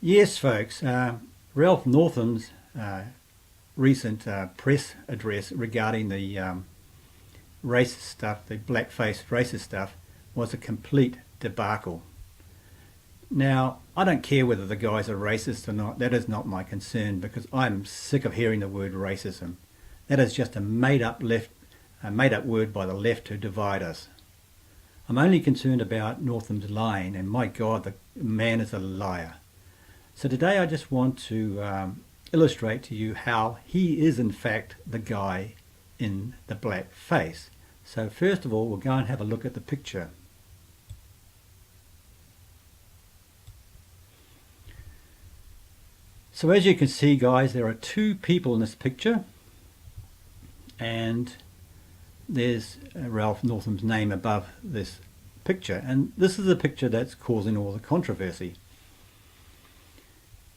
Yes, folks. Ralph Northam's recent press address regarding the racist stuff, the blackface racist stuff, was a complete debacle. Now, I don't care whether the guys are racist or not. That is not my concern, because I'm sick of hearing the word racism. That is just a made-up word by the left to divide us. I'm only concerned about Northam's lying, and my God, the man is a liar. So today I just want to illustrate to you how he is in fact the guy in the black face. So first of all, we'll go and have a look at the picture. So as you can see, guys, there are two people in this picture, and there's Ralph Northam's name above this picture, and this is the picture that's causing all the controversy.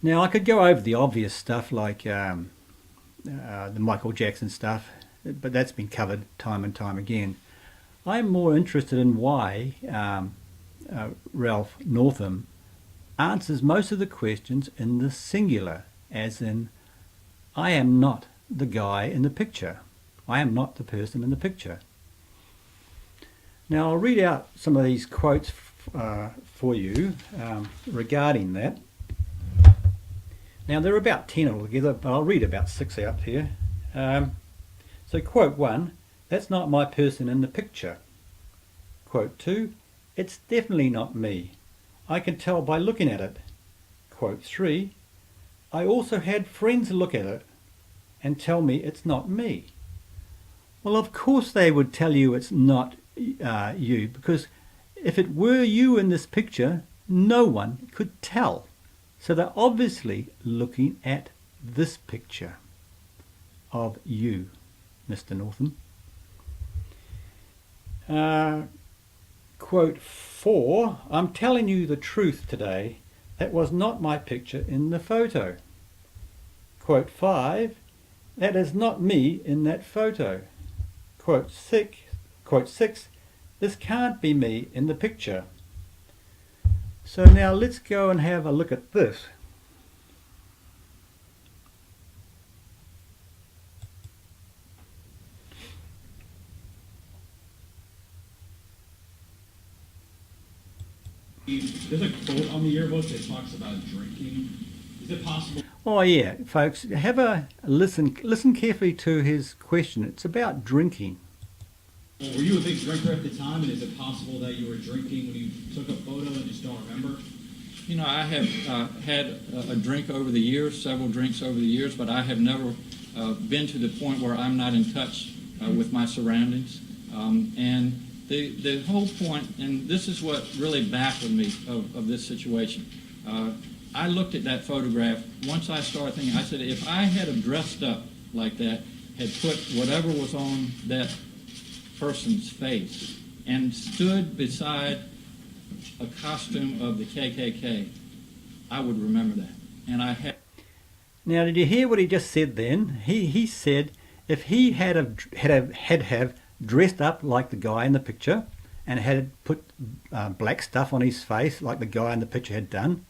Now, I could go over the obvious stuff like the Michael Jackson stuff, but that's been covered time and time again. I'm more interested in why Ralph Northam answers most of the questions in the singular, as in, I am not the guy in the picture. I am not the person in the picture. Now, I'll read out some of these quotes for you regarding that. Now, there are about 10 altogether, but I'll read about 6 out here. So quote 1, that's not my person in the picture. Quote 2, it's definitely not me. I can tell by looking at it. Quote 3, I also had friends look at it and tell me it's not me. Well, of course they would tell you it's not you, because if it were you in this picture, no one could tell. So they're obviously looking at this picture of you, Mr. Northam. Quote 4, I'm telling you the truth today. That was not my picture in the photo. Quote 5, that is not me in that photo. Quote 6, this can't be me in the picture. So now let's go and have a look at this. There's a quote on the yearbook that talks about drinking. Is it possible? Oh yeah, folks, have a listen carefully to his question. It's about drinking. Were you a big drinker at the time, and is it possible that you were drinking when you took a photo and just don't remember? You know, I have had a drink over the years, several drinks over the years, but I have never been to the point where I'm not in touch with my surroundings. And the whole point, and this is what really baffled me of this situation. I looked at that photograph. Once I started thinking, I said, if I had have dressed up like that, had put whatever was on that person's face and stood beside a costume of the KKK, I would remember that. And I had. Now, did you hear what he just said then? He said if he had dressed up like the guy in the picture and had put black stuff on his face like the guy in the picture had done,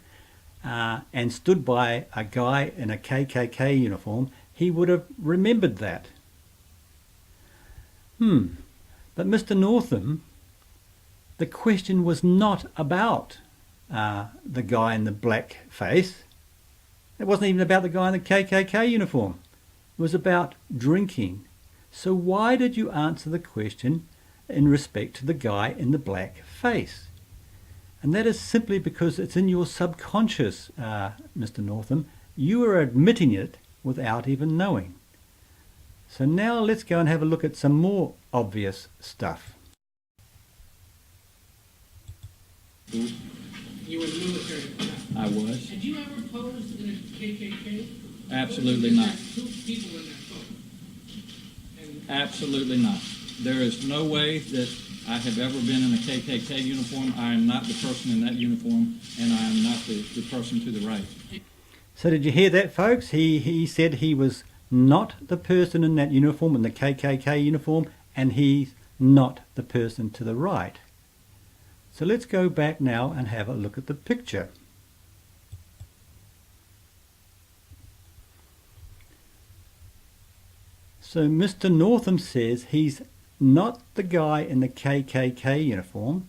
and stood by a guy in a KKK uniform, he would have remembered that. But Mr. Northam, the question was not about the guy in the black face. It wasn't even about the guy in the KKK uniform. It was about drinking. So why did you answer the question in respect to the guy in the black face? And that is simply because it's in your subconscious, Mr. Northam. You are admitting it without even knowing. So now let's go and have a look at some more obvious stuff. You were in the military. I was. Had you ever posed in a KKK? Absolutely not. Two people in that photo. And Absolutely not. There is no way that I have ever been in a KKK uniform. I am not the person in that uniform, and I am not the person to the right. So did you hear that, folks? He said he was not the person in that uniform, in the KKK uniform, and he's not the person to the right. So let's go back now and have a look at the picture. So Mr. Northam says he's not the guy in the KKK uniform,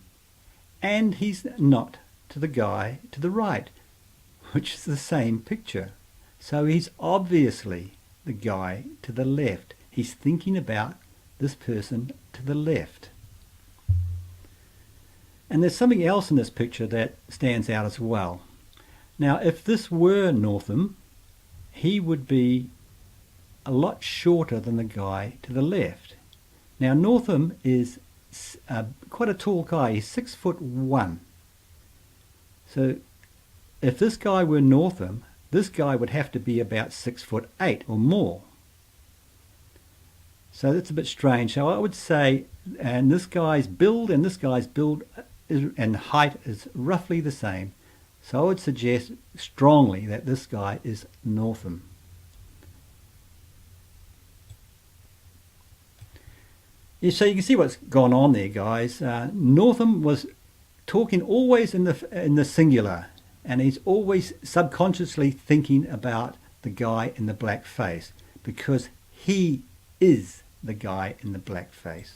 and he's not to the guy to the right, which is the same picture. So he's obviously the guy to the left. He's thinking about this person to the left. And there's something else in this picture that stands out as well. Now, if this were Northam, he would be a lot shorter than the guy to the left. Now, Northam is quite a tall guy. He's 6'1". So if this guy were Northam, this guy would have to be about 6'8" or more. So that's a bit strange. So I would say, and this guy's build and this guy's build and height is roughly the same. So I would suggest strongly that this guy is Northam. Yeah, so you can see what's gone on there, guys. Northam was talking always in the singular, and he's always subconsciously thinking about the guy in the black face because he is the guy in the black face.